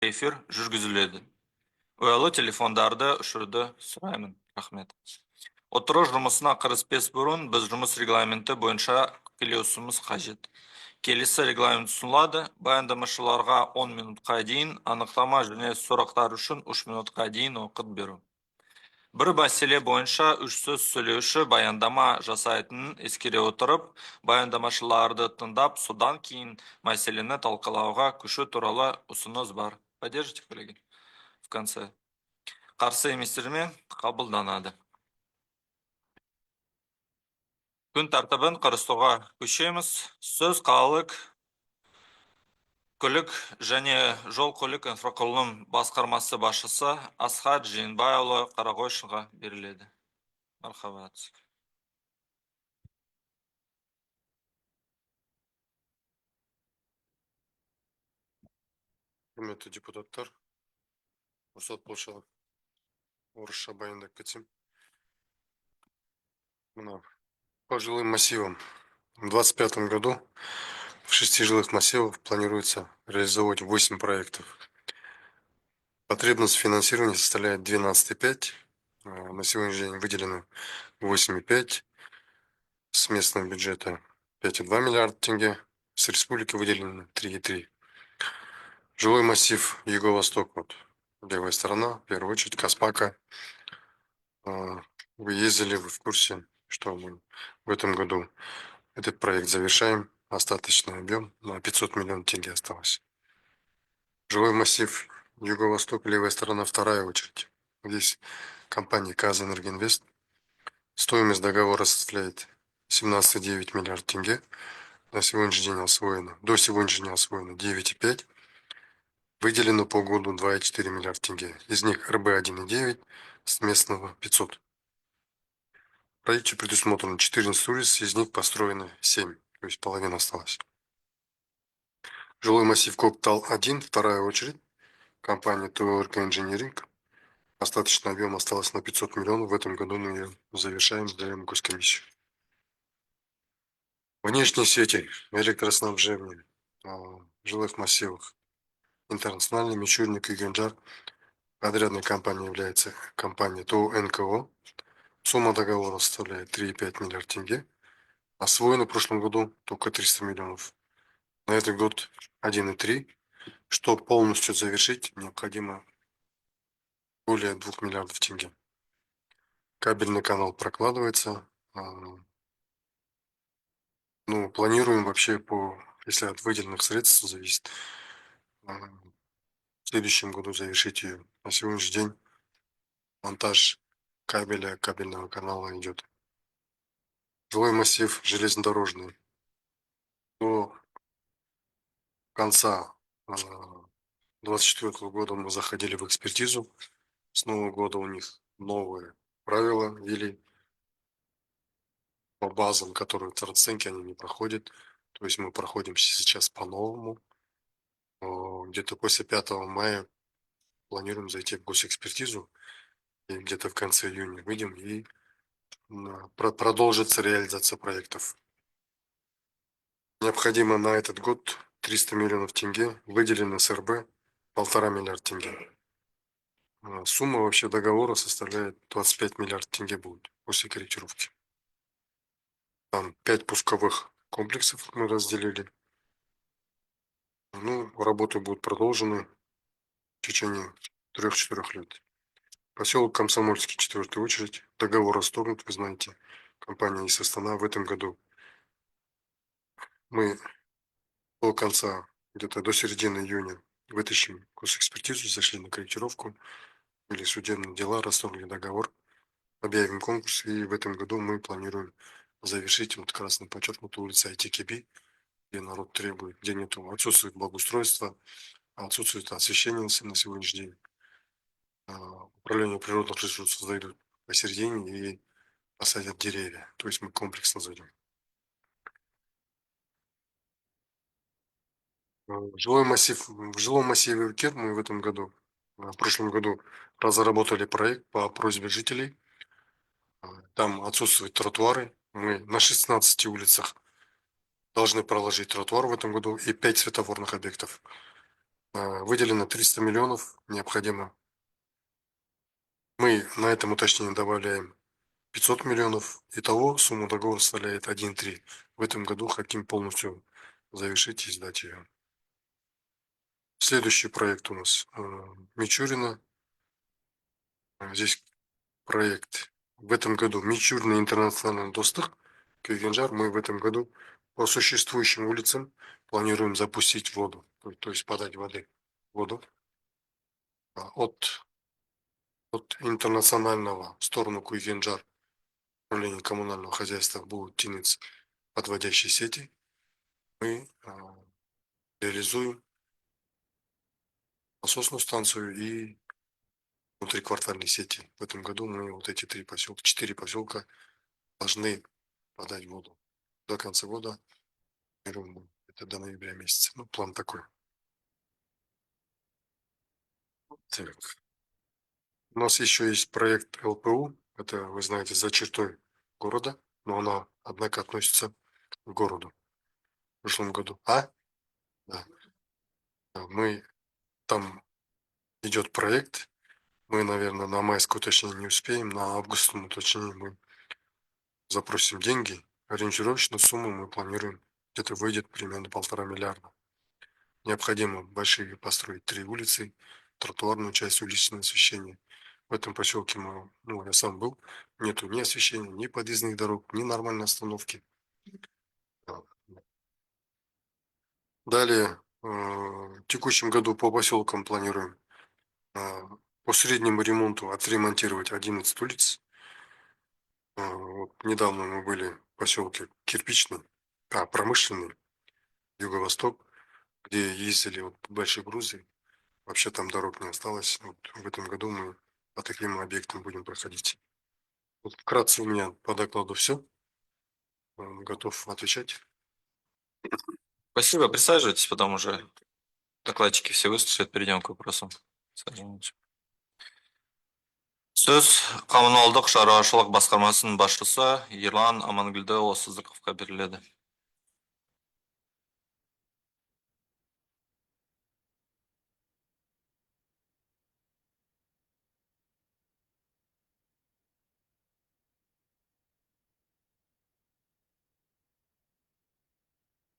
эфир жүргізіледі. Ұялы телефондарды ұшыруды сұраймын. Рахмет. Отыру жұмысына кіріспес бұрын біз жұмыс регламенті бойынша келісуіміз қажет. Келесі регламент ұсынылады. Баяндамашыларға 10 минутқа дейін, анықтама және сұрақтар үшін 3 минутқа дейін уақыт беру. Бір мәселе бойынша 3 сөз сөйлеуші баяндама жасайтынын ескере отырып, баяндамашыларды тыңдап, содан кейін мәселені талқылауға көшу туралы ұсыныс бар. Поддержите, коллеги? В конце. Қарсы еместермен қабылданады. Күн тәртібін қарастыруға көшеміз. Сөз қалалық көлік және жол көлік инфрақұрылым басқармасы басшысы Асхат Жиенбайұлы Қарағойшыға беріледі. Мархабат. Құрметті депутаттар, рұқсат болса орысша баяндап кетсем. По жилым массивам. В 2025 году в 6 жилых массивах планируется реализовать 8 проектов. Потребность финансирования составляет 12,5. На сегодняшний день выделено 8,5. С местного бюджета 5,2 миллиарда тенге. С республики выделено 3,3. Жилой массив Юго-Восток, вот левая сторона, в первую очередь Каспака. Вы ездили, вы в курсе, что мы в этом году этот проект завершаем. Остаточный объем на 500 миллионов тенге осталось. Жилой массив Юго-Восток, левая сторона, вторая очередь. Здесь компания «Казэнергоинвест». Стоимость договора составляет 17,9 миллиарда тенге. На сегодняшний день освоено, до сегодняшнего дня освоено 9,5. Выделено по году 2,4 миллиарда тенге. Из них РБ 1,9, с местного 500. В проекте предусмотрено 14 улиц, из них построено 7, то есть половина осталась. Жилой массив Коктал-1, вторая очередь. Компания ТОРК Инжиниринг. Остаточный объем осталось на 500 миллионов. В этом году мы ее завершаем, сдаем госкомиссию. Внешние сети электроснабжения жилых массивах. Интернациональный, Мичурник и Генджар. Подрядной компанией является компания ТО НКО. Сумма договора составляет 3,5 миллиарда тенге. Освоено в прошлом году только 300 миллионов. На этот год 1,3. Чтобы полностью завершить, необходимо более 2 миллиардов тенге. Кабельный канал прокладывается. Ну, планируем вообще если от выделенных средств зависит, в следующем году завершить ее. На сегодняшний день монтаж кабельного канала идет. Жилой массив железнодорожный. До конца 2024 года мы заходили в экспертизу. С Нового года у них новые правила ввели по базам, которые оценки они не проходят. То есть мы проходим сейчас по-новому. Где-то после 5 мая планируем зайти в госэкспертизу. И где-то в конце июня выйдем и продолжится реализация проектов. Необходимо на этот год 300 миллионов тенге, выделено с РБ 1,5 миллиарда тенге. Сумма вообще договора составляет 25 миллиардов тенге будет после корректировки. Там 5 пусковых комплексов мы разделили. Ну, работы будут продолжены в течение 3-4 лет. Поселок Комсомольский, 4-я очередь. Договор расторгнут, вы знаете. Компания из Астана в этом году. Мы до конца, где-то до середины июня, вытащим госэкспертизу, зашли на корректировку, или судебные дела, расторгли договор, объявим конкурс, и в этом году мы планируем завершить вот красно подчеркнутую улицу ITKB, где народ требует, где нету, отсутствует благоустройство, отсутствует освещение на сегодняшний день. Управление природных ресурсов зайдут посередине и посадят деревья. То есть мы комплексно зайдем. В жилом массиве Кир мы в этом году, в прошлом году разработали проект по просьбе жителей. Там отсутствуют тротуары. Мы на 16 улицах должны проложить тротуар в этом году и 5 светофорных объектов. Выделено 300 миллионов, необходимо. Мы на этом уточнении добавляем 500 миллионов. Итого сумма договора составляет 1,3. В этом году хотим полностью завершить и сдать ее. Следующий проект у нас Мичурина. Здесь проект в этом году Мичурина интернациональный доступ Кюйгенжар. Мы в этом году по существующим улицам планируем запустить воду, то есть подать воду от интернационального в сторону Куйгенджар управление коммунального хозяйства будут тянуться подводящие сети. Мы реализуем насосную станцию и внутриквартальные сети. В этом году мы вот эти 4 поселка должны подать воду. До конца года, это до ноября месяца. Ну, план такой. Так. У нас еще есть проект ЛПУ. Это, вы знаете, за чертой города, но она, однако, относится к городу в прошлом году. Да. Мы там идет проект. Мы, наверное, на майское уточнение не успеем. На августовом уточнении мы запросим деньги. Ориентировочную сумму мы планируем. Где-то выйдет примерно 1,5 миллиарда. Необходимо большие построить 3 улицы, тротуарную часть, уличное освещение. В этом поселке я сам был, нету ни освещения, ни подъездных дорог, ни нормальной остановки. Далее, в текущем году по поселкам планируем по среднему ремонту отремонтировать 11 улиц. Вот недавно мы были в поселке промышленный, Юго-Восток, где ездили большие грузы. Вообще там дорог не осталось. Вот в этом году мы по таким объектам будем проходить. Вот вкратце у меня по докладу все. Готов отвечать. Спасибо, присаживайтесь, потом уже докладчики все выступят, перейдем к вопросам. Сөз коммуналдық шаруашылық басқармасының басшысы Ерлан Амангүлдіұлы Сыздықовқа беріледі.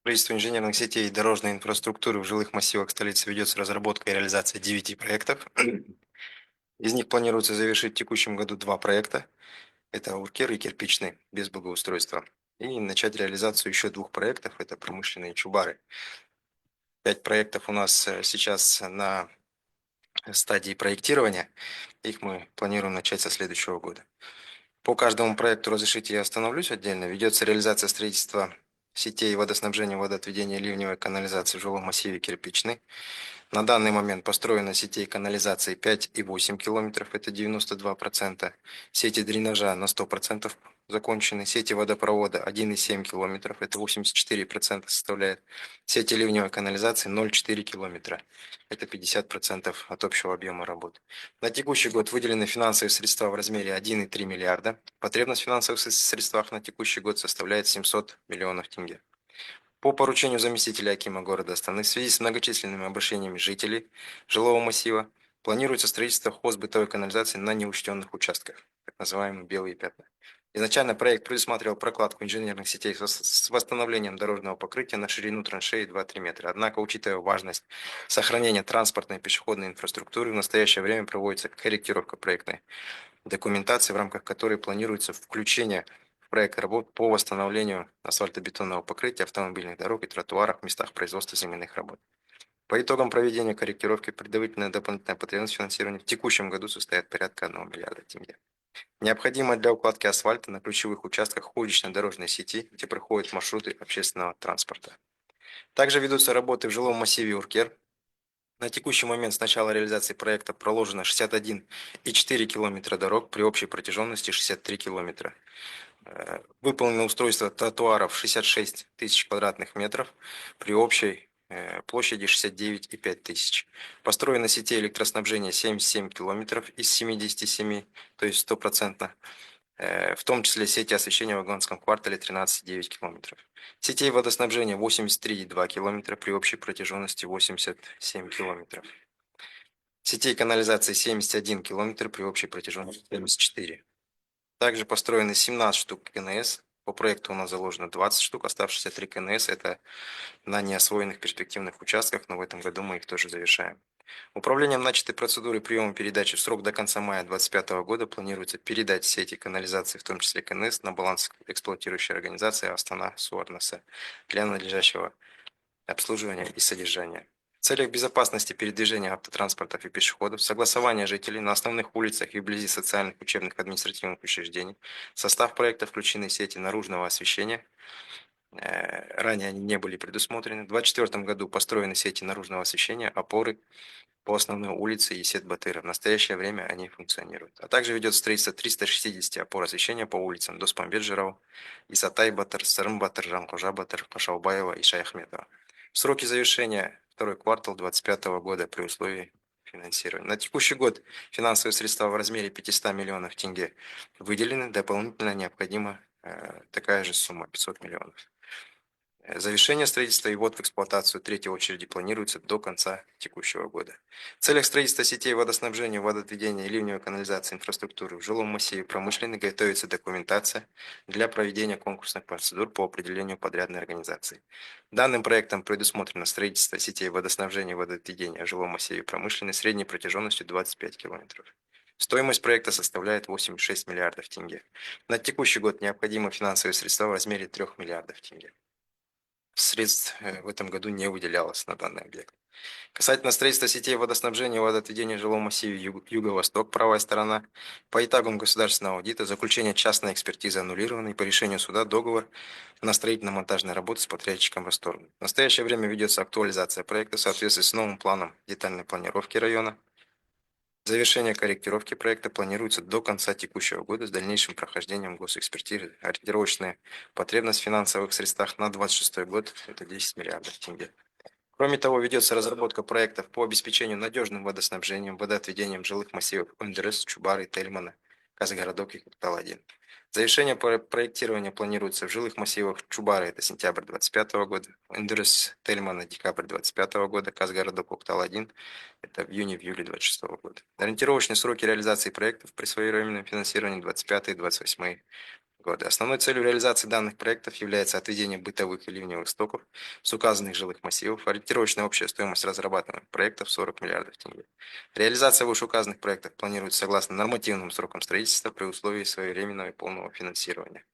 Строительство инженерных сетей и дорожной инфраструктуры в жилых массивах столицы ведется разработка и реализация 9 проектов. Из них планируется завершить в текущем году 2 проекта. Это Уркер и Кирпичный, без благоустройства. И начать реализацию еще 2 проектов, это промышленные Чубары. 5 проектов у нас сейчас на стадии проектирования. Их мы планируем начать со следующего года. По каждому проекту, разрешите, я остановлюсь отдельно. Ведется реализация строительства сетей водоснабжения, водоотведения, ливневой канализации в жилом массиве Кирпичный. На данный момент построено сетей канализации 5,8 километров, это 92%. Сети дренажа на 100% закончены. Сети водопровода 1,7 километров, это 84% составляет. Сети ливневой канализации 0,4 километра, это 50% от общего объема работ. На текущий год выделены финансовые средства в размере 1,3 миллиарда. Потребность в финансовых средствах на текущий год составляет 700 миллионов тенге. По поручению заместителя акима города Астаны в связи с многочисленными обращениями жителей жилого массива планируется строительство хозбытовой канализации на неучтенных участках, так называемые белые пятна. Изначально проект предусматривал прокладку инженерных сетей с восстановлением дорожного покрытия на ширину траншеи 2-3 метра. Однако, учитывая важность сохранения транспортной и пешеходной инфраструктуры, в настоящее время проводится корректировка проектной документации, в рамках которой планируется включение в проект работ по восстановлению асфальтобетонного покрытия автомобильных дорог и тротуаров в местах производства земляных работ. По итогам проведения корректировки предварительная дополнительная потребность финансирования в текущем году составит порядка 1 миллиарда тенге. Необходимо для укладки асфальта на ключевых участках уличной дорожной сети, где проходят маршруты общественного транспорта. Также ведутся работы в жилом массиве Уркер. На текущий момент с начала реализации проекта проложено 61,4 километра дорог при общей протяженности 63 километра. Выполнено устройство тротуаров 66 тысяч квадратных метров при общей площади 69,5 тысяч. Построено сетей электроснабжения 77 километров из 77, то есть 100%. в том числе сети освещения в Вагонском квартале 13,9 километров. Сетей водоснабжения 83,2 километра при общей протяженности 87 километров. Сетей канализации 71 километр при общей протяженности 74. Также построены 17 штук КНС. По проекту у нас заложено 20 штук, оставшиеся 3 КНС это на неосвоенных перспективных участках, но в этом году мы их тоже завершаем. Управлением начатой процедуры приема передачи в срок до конца мая 2025 года планируется передать сети канализации, в том числе КНС, на баланс эксплуатирующей организации Астана Суарнаса для надлежащего обслуживания и содержания. В целях безопасности передвижения автотранспортов и пешеходов, согласования жителей на основных улицах и вблизи социальных, учебных, административных учреждений, в состав проекта включены сети наружного освещения. Ранее они не были предусмотрены. В 2024 году построены сети наружного освещения, опоры по основной улице Есет-Батыра. В настоящее время они функционируют. А также ведет строительство 360 опор освещения по улицам Доспамбет-Жирау, Исатай-Батыр, Сырым-Батыр, Жанқожа-Батыр, Пашаубаева и Шаяхметова. Сроки завершения второй квартал 2025 года при условии финансирования. На текущий год финансовые средства в размере 500 миллионов тенге выделены. Дополнительно необходима такая же сумма 500 миллионов. Завершение строительства и ввод в эксплуатацию третьей очереди планируется до конца текущего года. В целях строительства сетей водоснабжения, водоотведения и ливневой канализации инфраструктуры в жилом массиве промышленной готовится документация для проведения конкурсных процедур по определению подрядной организации. Данным проектом предусмотрено строительство сетей водоснабжения и водоотведения в жилом массиве промышленной средней протяженностью 25 километров. Стоимость проекта составляет 8,6 миллиардов тенге. На текущий год необходимы финансовые средства в размере 3 миллиардов тенге. Средств в этом году не выделялось на данный объект. Касательно строительства сетей водоснабжения и водоотведения в жилом массиве Юго-Восток, правая сторона, по итогам государственного аудита, заключение частной экспертизы аннулировано и по решению суда договор на строительно-монтажные работы с подрядчиком расторгнут. В настоящее время ведется актуализация проекта в соответствии с новым планом детальной планировки района. Завершение корректировки проекта планируется до конца текущего года с дальнейшим прохождением госэкспертизы. Ориентировочная потребность в финансовых средствах на 2026 год – это 10 миллиардов тенге. Кроме того, ведется разработка проектов по обеспечению надежным водоснабжением, водоотведением жилых массивов Ондерес, Чубары, Тельмана, Казгородок и Куктал-1. Завершение проектирования планируется в жилых массивах Чубары, это сентябрь 2025 года, Ондерес, Тельмана, декабрь 2025 года, Казгородок, Куктал-1, это в июне-июле 2026 года. Ориентировочные сроки реализации проектов при своевременном финансировании 2025 и 2028 годы. Основной целью реализации данных проектов является отведение бытовых и ливневых стоков с указанных жилых массивов. Ориентировочная общая стоимость разрабатываемых проектов 40 миллиардов тенге. Реализация вышеуказанных проектов планируется согласно нормативным срокам строительства при условии своевременного и полного финансирования.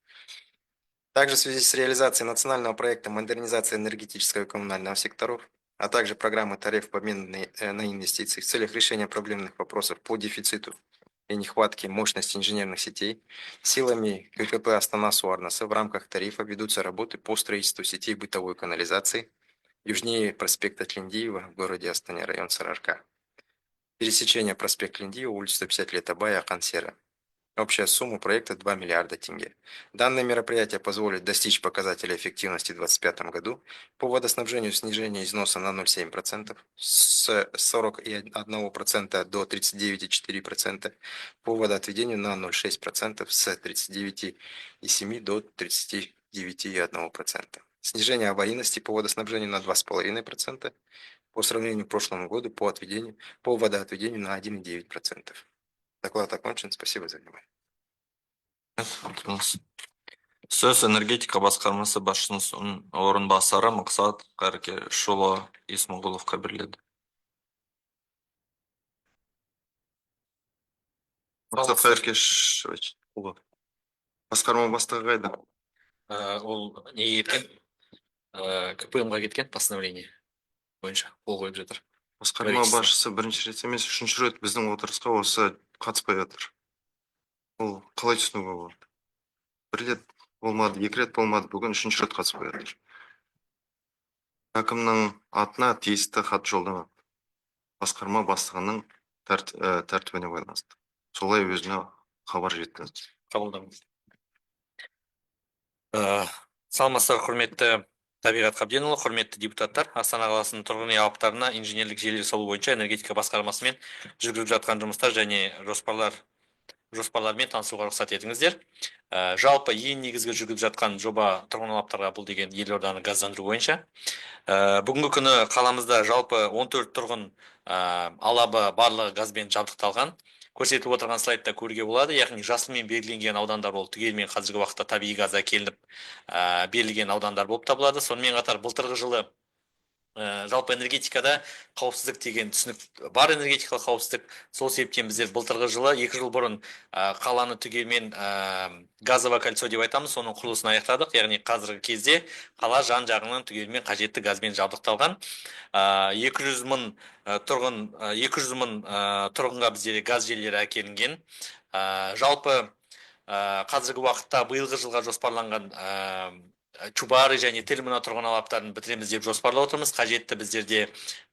Также в связи с реализацией национального проекта модернизации энергетического и коммунального секторов, а также программы тариф в обмен на инвестиции в целях решения проблемных вопросов по дефициту и нехватке мощности инженерных сетей, силами ККП Астана Суарнаса в рамках тарифа ведутся работы по строительству сетей бытовой канализации южнее проспекта Тлендиева в городе Астане, район Сарыарка. Пересечение проспект Тлендиева, улица 150 лет Абая, Акансера. Общая сумма проекта 2 миллиарда тенге. Данное мероприятие позволит достичь показателя эффективности в 2025 году по водоснабжению снижение износа на 0,7%, с 41% до 39,4%, по водоотведению на 0,6%, с 39,7% до 39,1%. Снижение аварийности по водоснабжению на 2,5% по сравнению к прошлому году по водоотведению на 1,9%. Доклад окончен. Спасибо за внимание. Сөз энергетика басқармасы басшысының орынбасары Мақсат Қаркешұлы Исмағұловқа беріледі. Мақсат Қаркешұлы, басқарма бастығы қайда? Ол неге кеткен? КПМ-ға кеткен постановление бойынша қол қойып жатыр. Басқарма басшысы бірінші рет емес, үшінші рет біздің отырысқа осы қатыспай жатыр. Ол қалай түсінуге болады? Бір рет болмады, екі рет болмады, бүгін үшінші рет қатыспай жатыр. Әкімнің атына тиісті хат жолданады. Басқарма бастығының тәртібіне байланысты. Солай өзіне хабар жеткізді. Қабылдаңыз. Саламатсыздар, құрметті Табиғат Қабденұлы, құрметті депутаттар. Астана қаласының тұрғын үй алаптарына инженерлік желілер салу бойынша энергетика басқармасымен жүргізіліп жатқан жұмыстар және жоспарлар жоспарлармен танысуға рұқсат етіңіздер. Жалпы ең негізгі жүргізіп жатқан жоба тұрғын алаптарға бұл деген елорданы газдандыру бойынша. Бүгінгі күні қаламызда жалпы 14 тұрғын алабы барлығы газбен жабдықталған. Көрсетіп отырған слайдта көруге болады, яғни жасылмен белгіленген аудандар ол түгелімен қазіргі уақытта табиғи газ әкелініп берілген аудандар болып табылады. Сонымен қатар былтырғы жылы жалпы энергетикада қауіпсіздік деген түсінік бар, энергетикалық қауіпсіздік. Сол себептен біздер былтырғы жылы 2 жыл бұрын қаланы түгелмен газовое кольцо деп айтамыз, соның құрылысын аяқтадық. Яғни қазіргі кезде қала жан жағынан түгелмен қажетті газбен жабдықталған. 200 мың тұрғынға бізде газ желілері әкелінген. Жалпы қазіргі уақытта биылғы жылға жоспарланған Чубары және Тельмана тұрғын алаптарын бітіреміз деп жоспарлап отырмыз. Қажетті біздерде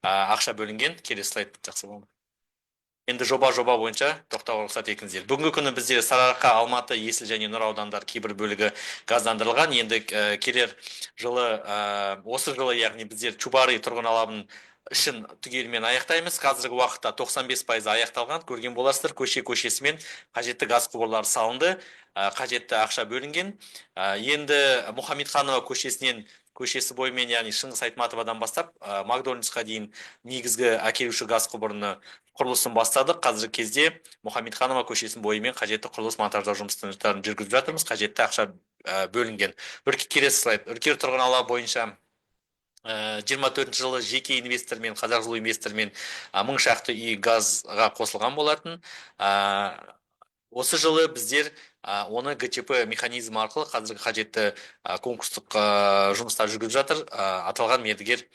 ақша бөлінген. Келесі слайд жақсы болды. Енді жоба бойынша тоқтауға рұқсат етіңіздер. Бүгінгі күні бізде Сарыарқа, Алматы, Есіл және Нұр аудандар кейбір бөлігі газдандырылған. Енді келер жылы, осы жылы, яғни біздер Чубары тұрғын алабын ішін түгелімен аяқтаймыз. Қазіргі уақытта 95% аяқталған. Көрген боласыздар, көшесімен қажетті газ құбырлары салынды, қажетті ақша бөлінген. Енді Мұхамедханова көшесі бойымен, яғни Шыңғыс Айтматовадан бастап Макдональдсқа дейін негізгі әкелуші газ құбырыны құрылысын бастадық. Қазіргі кезде Мұхамедханова көшесінің бойымен қажетті құрылыс монтаждау жұмыстарын жүргізіп жатырмыз. Қажетті ақша бөлінген. Келесі слайд. Үркер тұрғын алабы бойынша 24 жылы жеке инвестормен, Қазақ жылу инвестормен 1000 шақты үй газға қосылған болатын. Осы жылы біздер оны ГЧП механизм арқылы қазіргі қажетті конкурстық жұмыстар жүргізіп жатыр. Аталған мердігер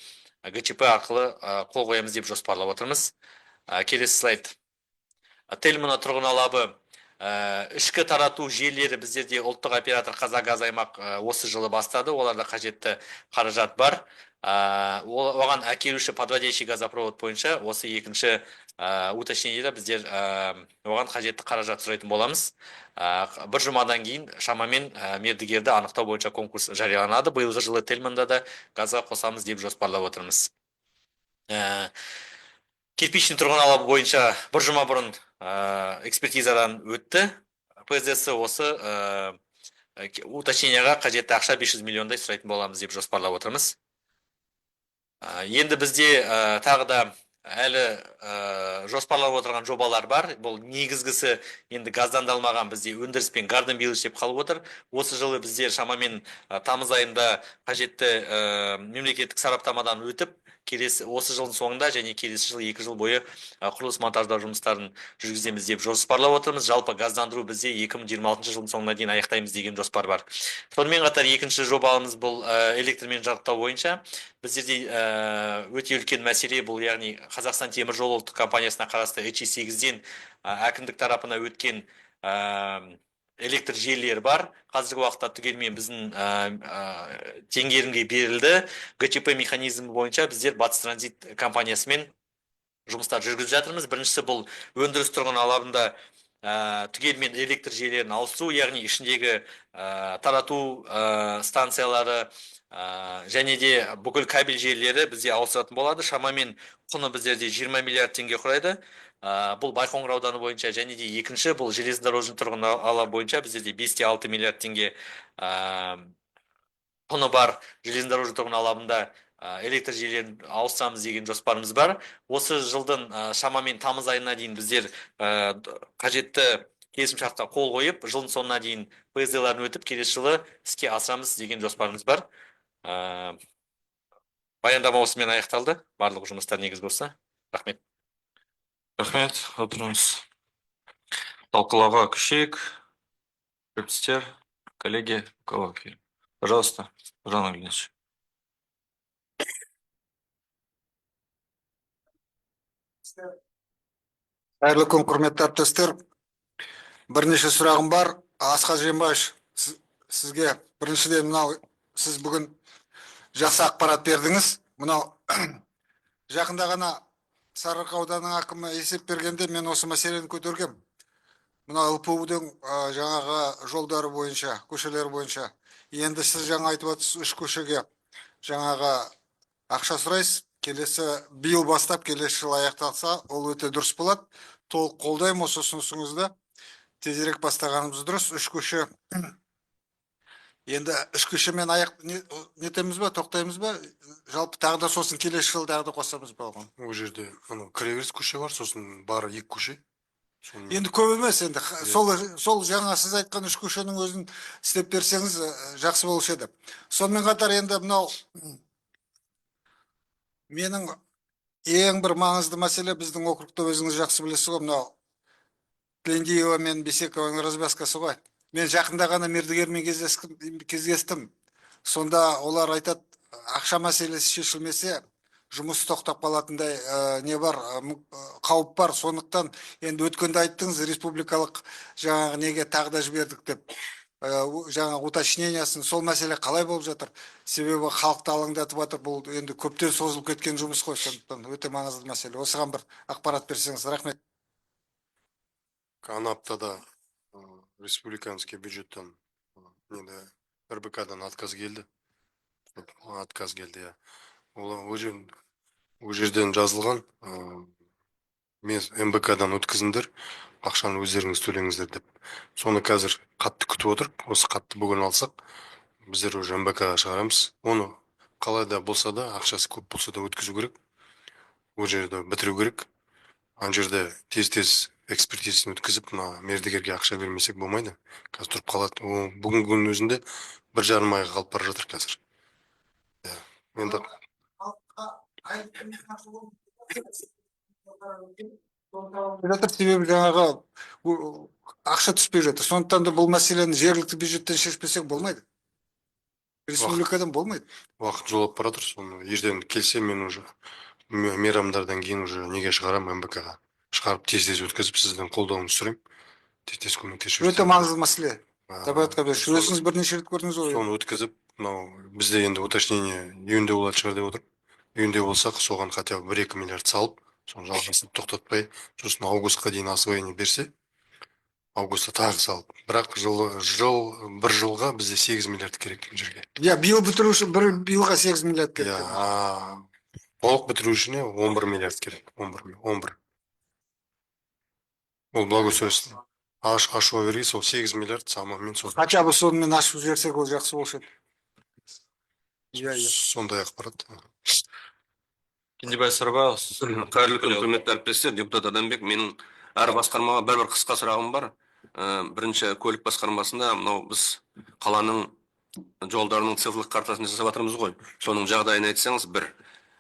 ГЧП арқылы қол қоямыз деп жоспарлап отырмыз. Келесі слайд. Тельмана тұрғын алабы ішкі тарату желілері біздерде ұлттық оператор Қазагаз аймақ осы жылы бастады. Оларда қажетті қаражат бар. Оған әкелуші подводящий газопровод бойынша осы екінші уточнениеде біздер оған қажетті қаражат сұрайтын боламыз. Бір жұмадан кейін шамамен мердігерді анықтау бойынша конкурс жарияланады. Биылғы жылы Тельманда да газға қосамыз деп жоспарлап отырмыз. Кирпичный тұрғын алабы бойынша бір жұма бұрын экспертизадан өтті. ПЗС осы уточненияға қажетті ақша 500 миллиондай сұрайтын боламыз деп жоспарлап отырмыз. Енді бізде тағы да әлі жоспарлап отырған жобалар бар. Бұл негізгісі енді газдандалмаған бізде өндіріс пен Garden Village деп қалып отыр. Осы жылы біздер шамамен тамыз айында қажетті мемлекеттік сараптамадан өтіп, осы жылдың соңында және келесі жыл 2 жыл бойы құрылыс монтаждау жұмыстарын жүргіземіз деп жоспарлап отырмыз. Жалпы газдандыру бізде 2026 жылдың соңына дейін аяқтаймыз деген жоспар бар. Сонымен қатар екінші жобамыз бұл электрмен жарықтау бойынша. Біздерде өте үлкен мәселе бұл, яғни Қазақстан темір жолы ұлттық компаниясына қарасты ЭЧ8-ден әкімдік тарапына өткен электр желілері бар. Қазіргі уақытта түгелмен біздің теңгерімге берілді. ГЧП механизмі бойынша біздер Батыс Транзит компаниясымен жұмыстар жүргізіп жатырмыз. Біріншісі бұл өндіріс тұрғын алабында түгелмен электр желілерін ауыстыру, яғни ішіндегі тарату станциялары және де бүкіл кабель желілері бізде ауысатын болады. Шамамен құны біздерде 20 миллиард теңге құрайды. Бұл Байқоңыр ауданы бойынша, және де екінші бұл железнодорожный тұрғын алабы бойынша біздерде 5-6 миллиард теңге құны бар. Железнодорожный тұрғын алабында электр желілерін ауыстырамыз деген жоспарымыз бар. Осы жылдың шамамен тамыз айына дейін біздер қажетті келісімшартқа қол қойып, жылдың соңына дейін ПЗ-ларын өтіп, келесі жылы іске асырамыз деген жоспарымыз бар. Баяндама осымен аяқталды. Барлық жұмыстар негізгі осы. Рахмет. Рахмет, отырыңыз. Талқылауға көшейік. Көптістер, коллеги, коллеги. Пожалуйста, Жан Ильич. Қайырлы күн, құрметті әріптестер. Бірнеше сұрағым бар. Асқар Жиенбаевич, сізге біріншіден мынау, сіз бүгін жақсы ақпарат бердіңіз. Мынау жақында ғана Сарыарқа ауданының әкімі есеп бергенде мен осы мәселені көтергем. Мынау ЛПУ-дың жаңағы жолдары бойынша, көшелері бойынша. Енді сіз жаңа айтып отырсыз, 3 көшеге жаңағы ақша сұрайсыз. Келесі биыл бастап келесі жыл аяқталса, ол өте дұрыс болады. Толық қолдаймын осы ұсынысыңызды. тезірек бастағанымыз дұрыс. Үш көше. Енді үш көшемен нетеміз ба, тоқтаймыз ба? Жалпы тағы да сосын келесі жылы тағы да қосамыз ба оған? Ол жерде кіреберіс көше бар, сосын бары екі көше. Енді көп емес, енді сол жаңа сіз айтқан үш көшенің өзін істеп берсеңіз жақсы болушы еді. Сонымен қатар енді мынау менің ең бір маңызды мәселе, біздің округта өзіңіз жақсы білесіз ғой, мынау Тлендиева мен Бесекованың развязкасы ғой. Мен жақында ғана мердігермен кездестім. Сонда олар айтады, ақша мәселесі шешілмесе, жұмыс тоқтап қалатындай не бар, қауіп бар. Сондықтан енді өткенде айттыңыз, республикалық жаңағы неге тағы да жібердік деп, жаңа уточнениясын, сол мәселе қалай болып жатыр? Себебі халықты алаңдатып жатыр, бұл енді көптен созылып кеткен жұмыс қой, сондықтан өте маңызды мәселе. Осыған бір ақпарат берсеңіз, рахмет. Ана аптада республиканский бюджеттен РБК-дан отказ келді. Отказ келді, иә. Ол жерден жазылған, мен МБК-дан өткізіңдер, ақшаны өздеріңіз төлеңіздер деп. Соны қазір қатты күтіп отыр. Осы қатты бүгін алсақ, біздер уже МБК-ға шығарамыз. Оны қалай да болса да, ақшасы көп болса да өткізу керек. Ол жерді бітіру керек. Ана жерде тез-тез экспертизасын өткізіп, мердігерге ақша бермесек болмайды. Қазір тұрып қалады. Бүгінгі күннің өзінде 1,5 айға қалып бара жатыр қазір. Енді жатыр, себебі жаңағы ақша түспей жатыр. Сондықтан да бұл мәселені жергілікті бюджеттен шешпесек болмайды. Республикадан болмайды. уақыт жолап бара жатыр. Соны ертең келсе, мен уже мейрамдардан кейін уже неге шығарам, МБК-ға шығарып тез-тез өткізіп, сіздің қолдауыңызды сұраймын. Тез-тез көмектесіп Өте маңызды мәселе. Табиғатқа Жүресіңіз бірнеше рет көрдіңіз ғой. Соны өткізіп, бізде енді уточнение июньде болады шығар деп отыр. Июньде болсақ, соған хотя бы 1-2 миллиард салып, соны жалғасып тоқтатпай, сосын августқа дейін освоение берсе, августта тағы салып. Бірақ бір жылға бізде 8 миллиард керек жерге. Иә, биыл бітіру үшін биылға 8 миллиард керек. Иә, толық бітіру үшін 11 миллиард керек. 11. Ол благоустройство. Ашуға берген сол 8 миллиард самамен сол. Хотя бы сонымен ашып жіберсек, ол жақсы болушы еді. Сондай ақпарат. Кенжебай Сырбаев. Қайырлы күн, құрметті әріптестер, депутат Адамбек. Менің әр басқармаға бір қысқа сұрағым бар. Бірінші көлік басқармасында мынау біз қаланың жолдарының цифрлық картасын жасап жатырмыз ғой. Соның жағдайын айтсаңыз, бір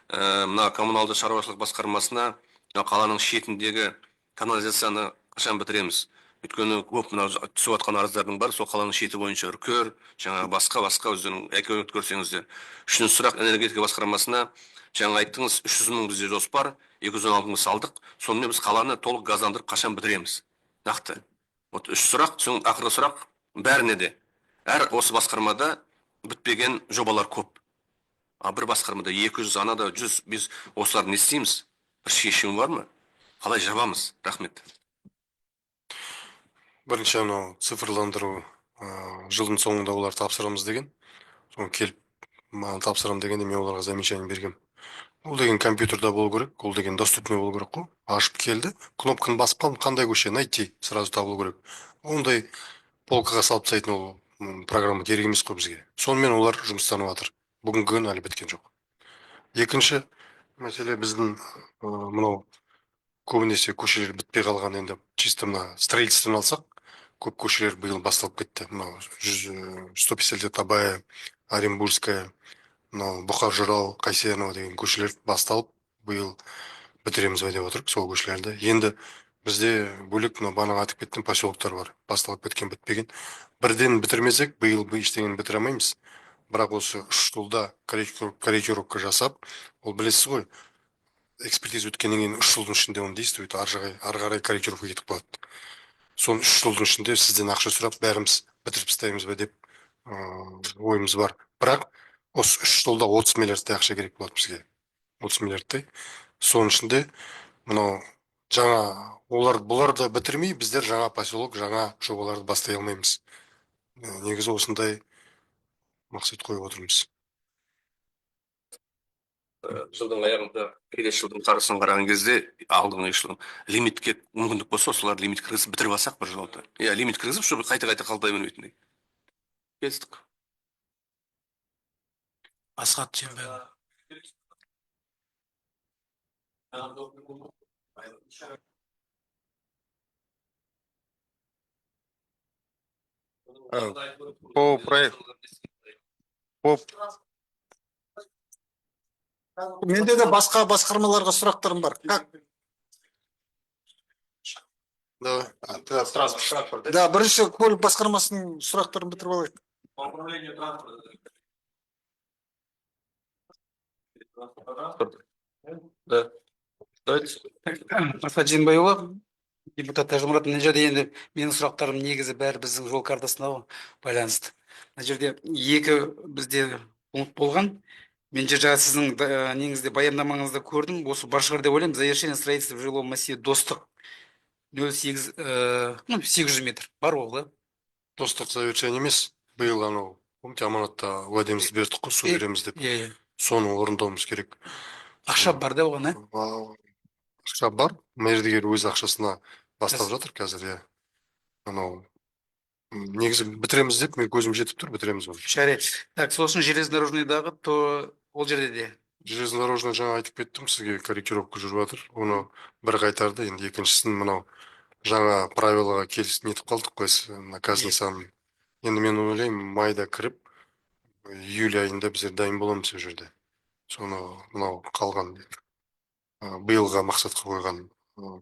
мына коммуналды шаруашылық басқармасына қаланың шетіндегі канализацияны қашан бітіреміз? Өйткені көп мына түсіп жатқан арыздардың бар, сол қаланың шеті бойынша үркер, жаңа басқа өздерің әкеліп көрсеңіздер. Үшінші сұрақ энергетика басқармасына, жаңа айттыңыз, 300 мың бізде жоспар, 216 мың салдық. Сонымен біз қаланы толық газдандырып қашан бітіреміз? Нақты. Вот үш сұрақ, соң ақырғы сұрақ бәріне де. Әр осы басқармада бітпеген жобалар көп. Бір басқармада 200, анада 100, біз осыларды не істейміз? Бір шешім бар ма? Қалай жабамыз? Рахмет. Бірінші цифрландыру жылдың соңында олар тапсырамыз деген. Соны келіп тапсырам дегенде мен оларға замечание бергем. Ол деген компьютерда болу керек, ол деген доступный болу керек қой. Ашып келді, кнопканы басып қалдым, қандай көше, найти, сразу табылу керек. Ондай полкаға салып тастайтын ол программа керек емес қой бізге. Сонымен олар жұмыстанып жатыр. Бүгінгі күн әлі біткен жоқ. Екінші мәселе біздің мынау көбінесе көшелер бітпей қалған, енді чисто мына строительствоны алсақ, көп көшелер биыл басталып кетті. Мынау 150 лет Абая, Оренбургская, Бұқар Жырау, Қайсенова деген көшелер басталып, биыл бітіреміз деп отырық сол көшелерді. Енді бізде бөлек бағана атып кеткен поселоктар бар, басталып кеткен, бітпеген. Бірден бітірмесек, биыл ештеңені бітіре алмаймыз. Бірақ осы 3 жылда корректировка жасап, ол білесіз ғой, экспертиза өткеннен кейін 3 жылдың ішінде оны действует, ары қарай корректировка кетіп қалады. Соны 3 жылдың ішінде сізден ақша сұрап, бәріміз бітіріп тастаймыз ба деп ойымыз бар. Бірақ осы 3 жылда 30 миллиардтай ақша керек болады бізге. 30 миллиардтай. Соның ішінде мынау жаңа бұларды бітірмей, біздер жаңа поселок, жаңа жобаларды бастай алмаймыз. Негізі осындай мақсат қойып отырмыз. жылдың аяғында келесі жылдың қарызын қараған кезде алдыңғы жылдың лимитке мүмкіндік болса солар лимит кіргізіп бітіріп алсақ бір жолды. Иә, лимит кіргізіп, чтобы қайта қалтай бермейтіндей. Келістік. Асхат Жембаев. По проекту. Менде де басқа басқармаларға сұрақтарым бар. Как? Давай. Да, бірінші көлік басқармасының сұрақтарын бітіріп алайық. По управлению транспорта. Да. Давайте. Асхат Жембайұлы, депутат Тәжімұрат, мына жерде енді менің сұрақтарым негізі бәрі біздің жол картасына байланысты. Мына жерде екі бізде пункт болған. Мен жаңа сіздің негізде баяндамаңызды көрдім. Осы бар шығар деп ойлаймын. Завершение строительства жилого массива Достық 08 800 метр. Бар ол, да? Достық завершение емес. Биыл анау, помните, аманатта уәдемізді бердік қой, су береміз деп. Иә. Соны орындауымыз керек. Ақша бар да оған, Ақша бар. Мердігер өз ақшасына бастап жатыр қазір, иә. Анау негізі бітіреміз деп, мен көзім жетіп тұр, бітіреміз оны. Жарайды. Так, сосын железнодорожныйдағы, то ол жерде де. Железнодорожный жаңа айтып кеттім, сізге корректировка жүріп жатыр. Оны бір қайтарды, енді екіншісін мынау жаңа правилаға келісіп нетіп қалдық қой, наказан санын. Енді мен ойлаймын, майда кіріп, июль айында біздер дайын боламыз сол жерде. Соны мынау қалған биылға мақсатқа қойған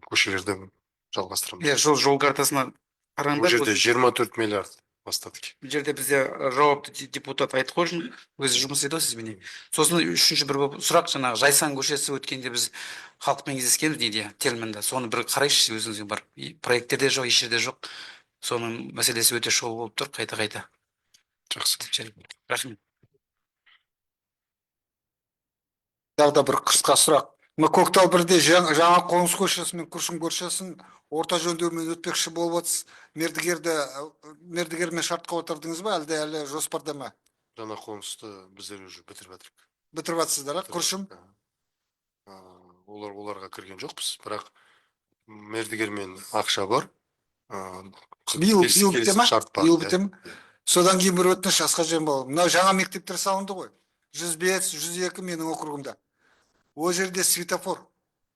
көшелерді жалғастырамыз. Иә, жол картасына Бұл қараңдар. жерде 24 миллиард бастадық. Бұл жерде бізде жауапты депутат Айтқожин өзі жұмыс етеді сізбен. Сосын үшінші бір сұрақ, жаңағы Жайсан көшесі өткенде біз халықпен кездескенбіз дейді терминда. Соны бір қарайықшы, өзіңізге бар. Проекттерде жоқ, еш жерде жоқ. Соның мәселесі өте шұғыл болып тұр, қайта. Жақсы. Рахмет. Тағы да бір қысқа сұрақ. Мына Көктал бірде жаңа қоныс көшесі мен Күршім көшесін орта жөндеумен өтпекші болып отырсыз. Мердігермен шартқа отырдыңыз ба, әлі жоспарда ма? Жаңа қонысты біздер уже бітіріп жатырмыз. Бітіріп жатсыздар, Күршім? Оларға кірген жоқпыз, бірақ мердігермен ақша бар. Биыл біте ма? Шарт бар. Биыл біте ма? Содан кейін бір өтініш, Асқар Жембаев. Мынау жаңа мектептер салынды ғой. 105, 102 менің округымда. Ол жерде светофор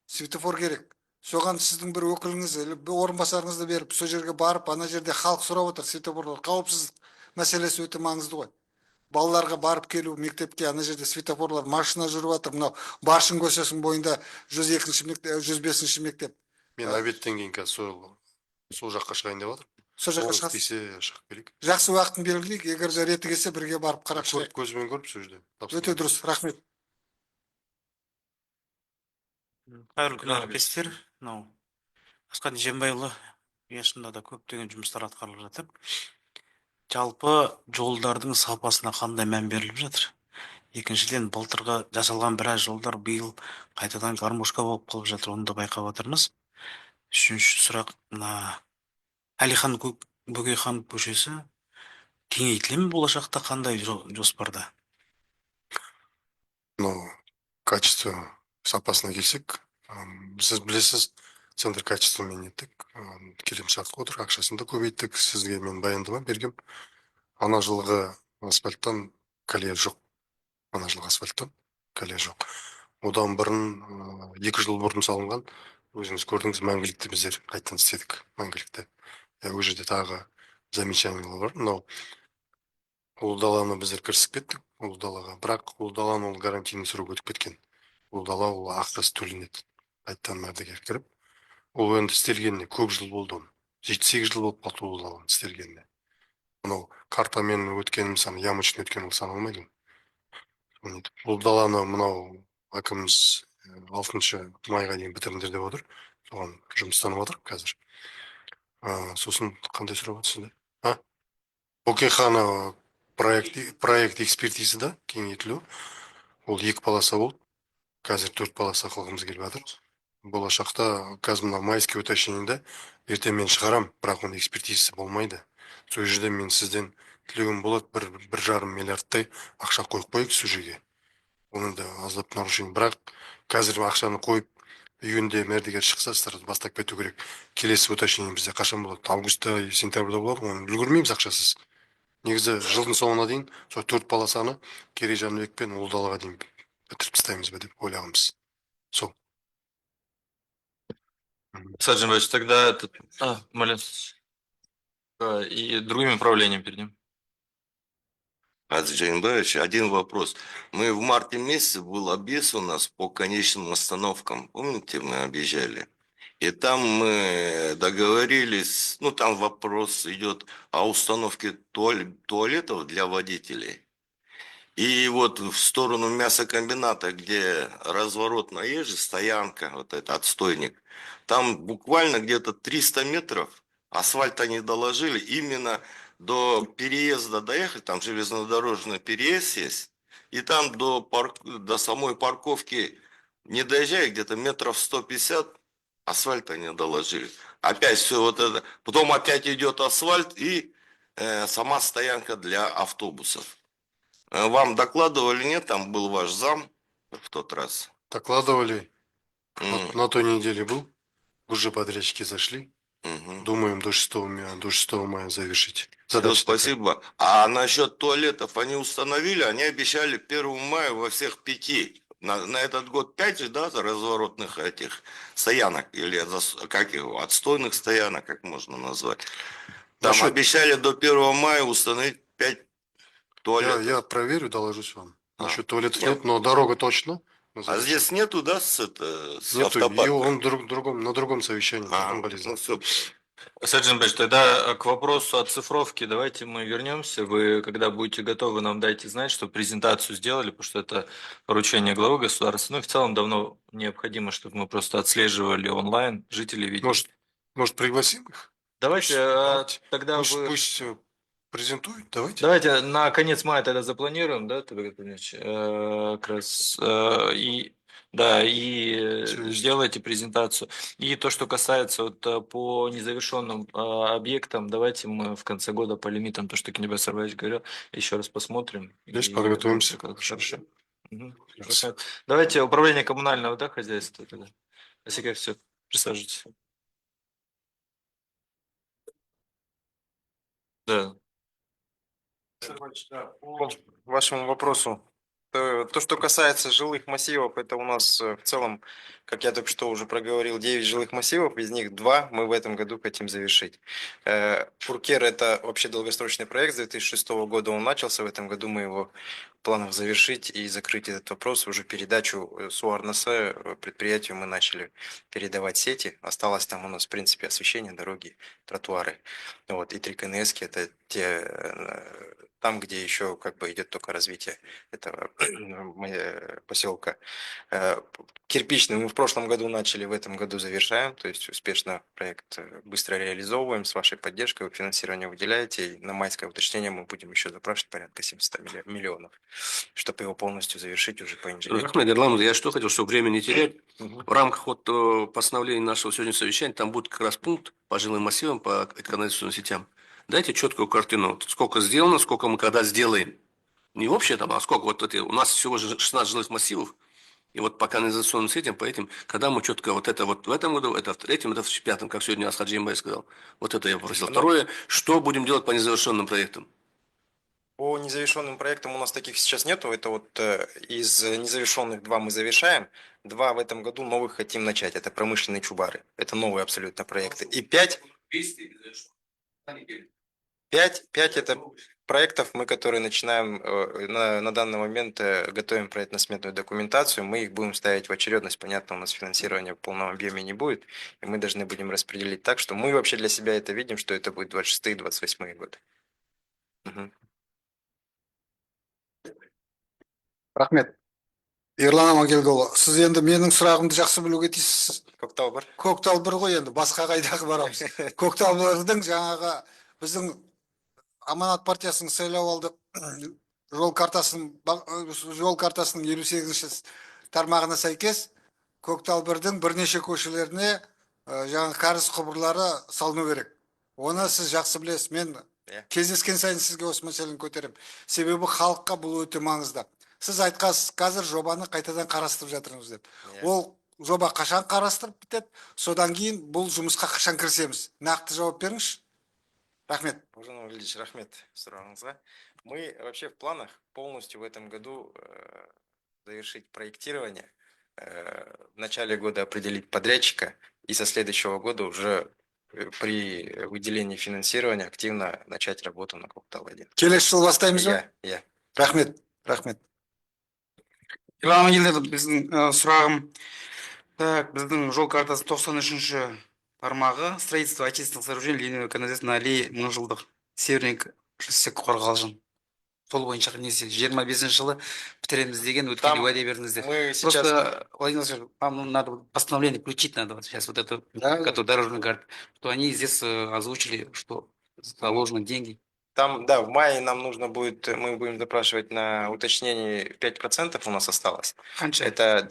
керек. Соған сіздің бір өкіліңіз, орынбасарыңызды беріп, сол жерге барып, ана жерде халық сұрап отыр, светофорлар. Қауіпсіздік мәселесі өте маңызды ғой. Балаларға барып келу, мектепке, ана жерде светофорлар, машина жүріп жатыр. Мынау Баршын көшесінің бойында 102-ші мектеп, 105-ші мектеп. Мен обедтен кейін қазір сол жаққа шығайын деп жатыр. Сол жаққа шығасыз. Шығып келейік. Жақсы уақытын белгілейік, егер де реті келсе бірге барып қарап шығайық. Көзбен көріп сол жерде. Өте дұрыс, рахмет. Қайырлы күн әріптестер. Асхат Жембайұлы, шынында да көптеген жұмыстар атқарылып жатыр. Жалпы жолдардың сапасына қандай мән беріліп жатыр? Екіншіден, былтырғы жасалған біраз жолдар биыл қайтадан гармошка болып қалып жатыр, оны да байқап отырмыз. Үшінші сұрақ, Әлихан Бөкейхан көшесі кеңейтіле ме болашақта, қандай жоспарда? Качество сапасына келсек, сіз білесіз, центр качествомен еттік, келісімшартқа отыр, ақшасын да көбейттік, сізге мен баяндама бергем. Ана жылғы асфальттан колея жоқ. Одан бұрын 2 жыл бұрын салынған, өзіңіз көрдіңіз, мәңгілікті біздер қайттан істедік, мәңгілікті. Ол жерде тағы замечаниялар бар. Мынау Ұлы даланы біздер кірісіп кеттік, Ұлы далаға. Бірақ Ұлы даланы ол гарантийный срок өтіп кеткен. Ұлы дала ол ақшасы төленеді. Қайттан мердігер кіріп. Ол енді істелгеніне көп жыл болды. 7-8 жыл болып қалды Ұлы даланы істелгеніне. Мынау картамен өткенім сан, ямочный өткен ол саналмайды. Ұлы даланы мынау әкіміміз 6 майға дейін бітіріңдер деп отыр. Соған жұмыстанып отыр қазір. Сосын қандай сұрап отырсыздар? Бөкейхан проект экспертизі да кеңейтілу. Ол 2 полоса болды. Қазір 4 полоса қылғымыз келіп жатыр. Болашақта қазір мына майский уточнениеде ертең мен шығарам, бірақ оның экспертизасы болмайды. Сол жерде мен сізден тілегім болады, 1,5 миллиардтай ақша қойып қойып сол жерге. Оны да аздап нарушение. Бірақ қазір ақшаны қойып, июньде мердігер шықса, сразу бастап кету керек. Келесі уточнение бізде қашан болады? Августта, сентябрьда болады. Оны үлгермейміз ақшасыз. Негізі жылдың соңына дейін сол 4 полосаны Керей Жанбек пен Ұлы Далаға дейін бітіріп тастаймыз ба деп ойлағанбыз. Сол. Саджимович, тогда этот... Малец. И другим направлением перейдем. Джеймбаевич, один вопрос. Мы в марте месяце был объезд у нас по конечным остановкам. Помните, мы объезжали? И там мы договорились, ну там вопрос идет о установке туалетов для водителей. И вот в сторону мясокомбината, где разворот на Еже, стоянка, вот это отстойник, там буквально где-то 300 метров асфальта не доложили, именно до переезда доехать, там железнодорожный переезд есть, и там до самой парковки не доезжая, где-то метров 150 асфальта не доложили. Опять все вот это, потом опять идет асфальт и сама стоянка для автобусов. Вам докладывали, нет? Там был ваш зам в тот раз. Докладывали. М, На той неделе был. Уже подрядчики зашли. мгм. Думаем до 6 мая завершить. Всё, Задача такая. спасибо. А насчет туалетов они установили, они обещали 1 мая во всех 5. На этот год 5 же, да, разворотных этих стоянок, или как его, отстойных стоянок, как можно назвать. Там Насчет- обещали до 1 мая установить 5 туалетов. Я проверю, доложусь вам. А, Насчет туалетов нет. нет, но дорога точно. Мы А завершим. здесь нету, да, с Нету, и автопарка? он на другом совещании. А, потом полезно. ну всё. Саджимович, тогда к вопросу оцифровки давайте мы вернемся. Вы, когда будете готовы, нам дайте знать, что презентацию сделали, потому что это поручение главы государства. Ну и в целом давно необходимо, чтобы мы просто отслеживали онлайн, жители видели. Может, пригласим их? Давайте, Давайте. тогда вы... Пусть презентуют, давайте. Давайте на конец мая тогда запланируем, да, Табек Ильич? Как раз и да, и Всё есть. сделайте презентацию. И то, что касается вот по незавершенным объектам, давайте мы в конце года по лимитам, то, что Кенебек Сарбаевич говорил, еще раз посмотрим. Есть, и подготовимся. вернемся. Хорошо. Мгм. Хорошо. Хорошо. Давайте управление коммунального, да, хозяйства тогда. Спасибо, все, присаживайтесь. Да. По вашему вопросу, то, что касается жилых массивов, это у нас в целом, как я только что уже проговорил, 9 жилых массивов, из них 2 мы в этом году хотим завершить. Уркер – это вообще долгосрочный проект, с 2006 года он начался, в этом году мы его планов завершить и закрыть этот вопрос, уже передачу СУАРНС предприятию мы начали передавать сети, осталось там у нас в принципе освещение, дороги, тротуары, вот, и 3 КНСки – это те там, где еще как бы идет только развитие этого поселка. Кирпичный мы в прошлом году начали, в этом году завершаем, то есть успешно проект быстро реализовываем, с вашей поддержкой вы финансирование выделяете, и на майское уточнение мы будем еще запрашивать порядка 700 миллионов, чтобы его полностью завершить уже по инженерии. Рахмет Ерламов, я что хотел, чтобы время не терять. Мгм. В рамках вот постановления нашего сегодняшнего совещания там будет как раз пункт по жилым массивам, по канализационным сетям. Дайте четкую картину, вот сколько сделано, сколько мы когда сделаем. Не общее там, а сколько вот это. У нас всего же 16 жилых массивов. И вот по канализационным сетям, по этим, когда мы четко вот это вот в этом году, это в третьем, это в пятом, как сегодня Асхат Джеймбай сказал. Вот это я попросил. Второе, что будем делать по незавершенным проектам? По незавершенным проектам у нас таких сейчас нету. Это вот из незавершенных 2 мы завершаем. 2 в этом году новых хотим начать. Это промышленные чубары. Это новые абсолютно проекты. И 5 это проектов, мы, которые начинаем на данный момент, готовим проектно-сметную документацию. Мы их будем ставить в очередность. Понятно, у нас финансирования в полном объеме не будет. И мы должны будем распределить так, что мы вообще для себя это видим, что это будет 26-28 годы. Мгм. Рахмет. Ерлан Амангелдіұлы, сіз енді менің сұрағымды жақсы білуге тиіссіз. Көктал бар. Көктал бір ғой енді, басқа қайдағы барамыз. Көктал бірдің жаңағы біздің Аманат партиясының сайлау алды жол картасының 58-ші тармағына сәйкес Көктал бірдің бірнеше көшелеріне жаңа кәріз құбырлары салыну керек. Оны сіз жақсы білесіз. Мен кездескен сайын сізге осы мәселені көтеремін. Себебі халыққа бұл өте маңызды. сіз айтқансыз қазір жобаны қайтадан қарастырып жатырмыз деп. Иә. Ол жоба қашан қарастырып бітеді, содан кейін бұл жұмысқа қашан кірісеміз? Нақты жауап беріңізші. Рахмет. Уважаемый Ильич, рахмет сұрағыңызға. Мы вообще в планах полностью в этом году завершить проектирование, в начале года определить подрядчика и со следующего года уже при выделении финансирования активно начать работу на Коктал-1. Келесі жыл бастаймыз ба? Иә. Рахмет. Рахмет. Ерлан Аманкелді, біздің сұрағым, так, біздің жол картасы 93-ші тармағы строительство очистных сооружений линейного канализации на аллее мыңжылдық северный шоссе Қорғалжын. Сол бойынша несі 25-ші жылы бітіреміз деген өткенде Там уәде бердіңіздер. Мы сейчас... Просто, Владимир Владимирович, вам надо постановление включить надо вот сейчас вот эту, эту дорожную карту, что они здесь озвучили, что заложены деньги. Там, да, в мае нам нужно будет, мы будем запрашивать на уточнение 5% у нас осталось. Қанша? Это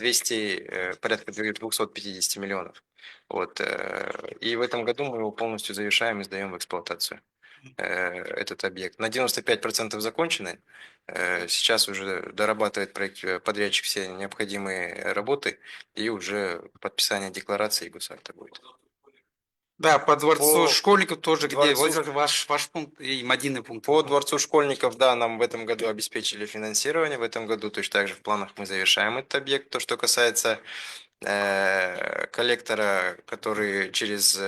порядка 250 миллионов. Вот. И в этом году мы его полностью завершаем и сдаем в эксплуатацию. Этот объект. На 95% закончены. Сейчас уже дорабатывает подрядчик все необходимые работы, и уже подписание декларации и госакта будет. Да, по дворцу По школьников тоже, где дворцу- вот ваш пункт и Мадины пункт. По дворцу школьников, да, нам в этом году обеспечили финансирование. В этом году точно так же в планах мы завершаем этот объект. То, что касается коллектора, который через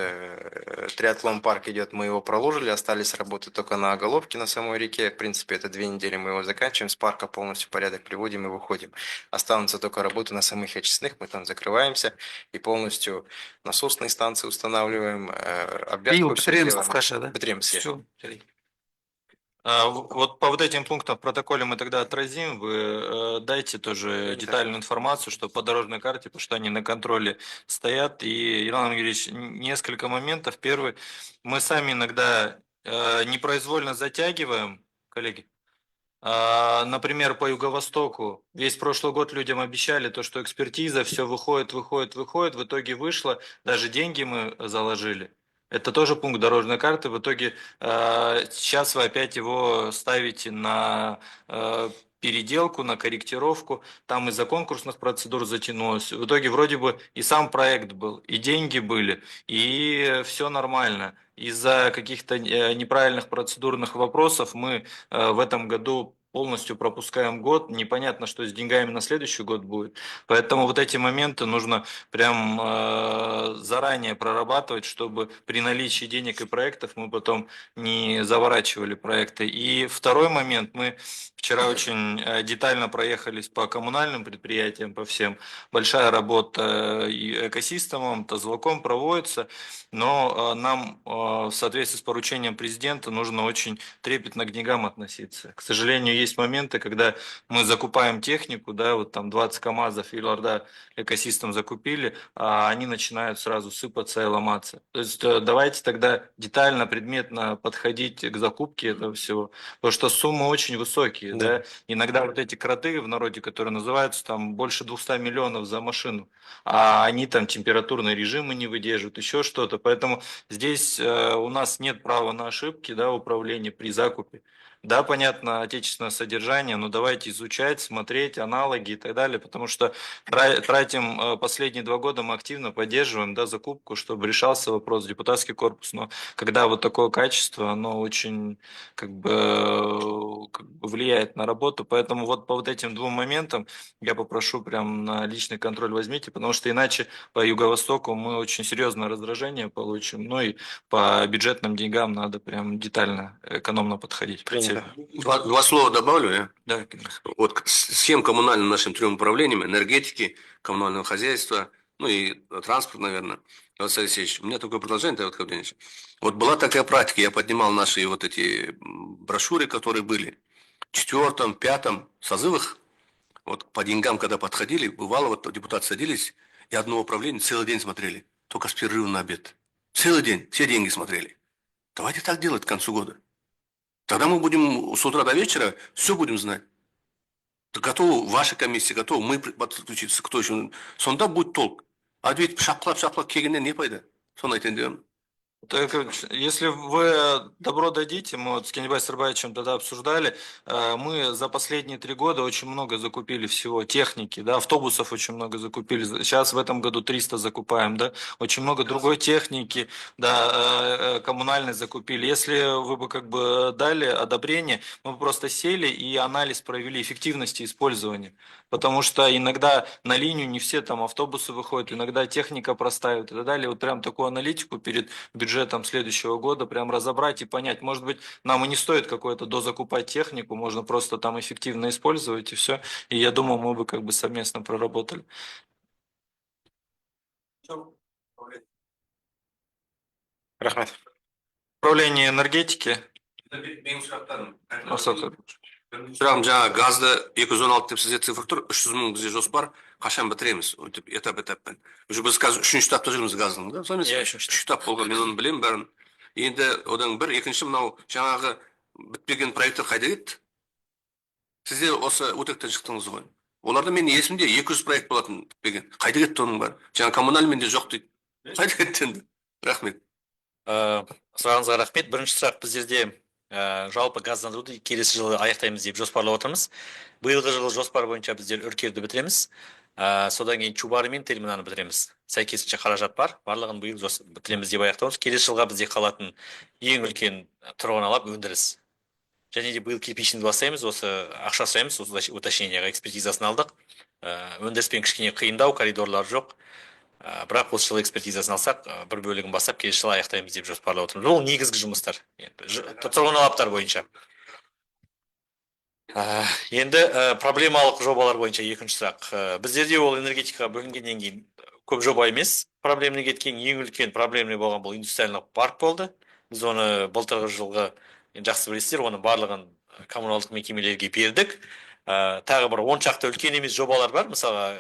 триатлон парк идет, мы его проложили, остались работы только на оголовке на самой реке. В принципе, это 2 недели мы его заканчиваем, с парка полностью в порядок приводим и выходим. Останутся только работы на самых очистных, мы там закрываемся и полностью насосные станции устанавливаем, обвязку всю Бітіреміз делаем. қысқаша, да? Бітіреміз, иә. Все. Вот по вот этим пунктам в протоколе мы тогда отразим. Вы дайте тоже детальную информацию, что по дорожной карте, потому что они на контроле стоят. И, Иван Юрьевич, несколько моментов. Первый, мы сами иногда непроизвольно затягиваем, коллеги. Например, по Юго-Востоку весь прошлый год людям обещали то, что экспертиза, все выходит, в итоге вышло, даже деньги мы заложили. Это тоже пункт дорожной карты. В итоге сейчас вы опять его ставите на переделку, на корректировку. Там из-за конкурсных процедур затянулось. В итоге вроде бы и сам проект был, и деньги были, и все нормально. Из-за каких-то неправильных процедурных вопросов мы в этом году полностью пропускаем год, непонятно, что с деньгами на следующий год будет. Поэтому вот эти моменты нужно прям заранее прорабатывать, чтобы при наличии денег и проектов мы потом не заворачивали проекты. И второй момент, мы вчера очень детально проехались по коммунальным предприятиям, по всем. Большая работа и экосистемам, Тазваком проводится, но нам в соответствии с поручением президента нужно очень трепетно к деньгам относиться. К сожалению, есть моменты, когда мы закупаем технику, да, вот там 20 КАМАЗов и Лорда экосистем закупили, а они начинают сразу сыпаться и ломаться. То есть давайте тогда детально, предметно подходить к закупке этого всего, потому что суммы очень высокие, да. Иногда вот эти кроты в народе, которые называются там больше 200 миллионов за машину, а они там температурные режимы не выдерживают, еще что-то, поэтому здесь у нас нет права на ошибки, да, управления при закупе. Да, понятно, отечественное содержание, но давайте изучать, смотреть аналоги и так далее, потому что тратим последние 2 года, мы активно поддерживаем, да, закупку, чтобы решался вопрос, депутатский корпус, но когда вот такое качество, оно очень как бы влияет на работу, поэтому вот по вот этим 2 моментам я попрошу прям на личный контроль возьмите, потому что иначе по Юго-Востоку мы очень серьезное раздражение получим, ну и по бюджетным деньгам надо прям детально, экономно подходить. Принято. Два слова добавлю, я. Да, конечно. Вот схем коммунальным нашим 3 управлениям, энергетики, коммунального хозяйства, ну и транспорт, наверное. Вот, Алексеевич, у меня такое предложение, Давид Кавденович. Вот была такая практика, я поднимал наши вот эти брошюры, которые были в 4-м, 5-м созывах, вот по деньгам, когда подходили, бывало, вот депутаты садились, и одно управление целый день смотрели, только с перерывом на обед. Целый день, все деньги смотрели. Давайте так делать к концу года. Тогда мы будем с утра до вечера все будем знать. Готовы ваша комиссия, готовы мы подключиться, кто еще. Сонда будет толк. А ведь шапқылап келгеннен не пайда? Соны айтайын деп Так, если вы добро дадите, мы вот с Кенебай Сырбаевичем тогда обсуждали, мы за последние 3 года очень много закупили всего техники, да, автобусов очень много закупили. Сейчас в этом году 300 закупаем, да, очень много другой техники, да, коммунальной закупили. Если вы бы как бы дали одобрение, мы бы просто сели и анализ провели эффективности использования. Потому что иногда на линию не все там автобусы выходят, иногда техника простаивает и так далее. Вот прям такую аналитику перед бюджетом следующего года прям разобрать и понять. Может быть, нам и не стоит какое-то дозакупать технику, можно просто там эффективно использовать и все. И я думаю, мы бы как бы совместно проработали. Рахмет. Управление энергетики. Сұрағым жаңа газды 216 деп сізде цифр тұр, 300 мың бізде жоспар, қашан бітіреміз? Өйтіп этап-этаппен. Уже біз қазір 3-ші этапта жүрміз газдың, да? Солай емес пе? 3 этап болған, мен оны білемін бәрін. Енді одан бір, екінші мынау жаңағы бітпеген проекттер қайда кетті? Сізде осы өтектен шықтыңыз ғой. Оларда менің есімде 200 проект болатын бітпеген. Қайда кетті оның бәрі? Жаңа коммуналь менде жоқ дейді. Қайда кетті енді? Рахмет. Сұрағыңызға рахмет. Бірінші сұрақ біздерде жалпы газдандыруды келесі жылы аяқтаймыз деп жоспарлап отырмыз. Биылғы жылы жоспар бойынша біздер үркерді бітіреміз. Содан кейін Чубары мен Терминаны бітіреміз. Сәйкесінше қаражат бар. Барлығын биыл бітіреміз деп аяқтаймыз. Келесі жылға бізде қалатын ең үлкен тұрғын алап өндіріс. Және де биыл кирпичный бастаймыз. Осы ақша сұраймыз. Осы уточнениеға экспертизасын алдық. Өндіріспен кішкене қиындау, коридорлар жоқ. Бірақ осы жылы экспертизасын алсақ, бір бөлігін бастап келесі жылы аяқтаймыз деп жоспарлап отырмыз. Ол негізгі жұмыстар. Тұрғын алаптар бойынша. Енді проблемалық жобалар бойынша екінші сұрақ. Біздерде ол энергетикаға бөлінгеннен кейін көп жоба емес. Проблемный кеткен ең үлкен проблемный болған бұл индустриальный парк болды. Біз оны былтырғы жылғы жақсы білесіздер, оны барлығын коммуналдық мекемелерге бердік. Тағы бір 10 шақты үлкен емес жобалар бар. Мысалы,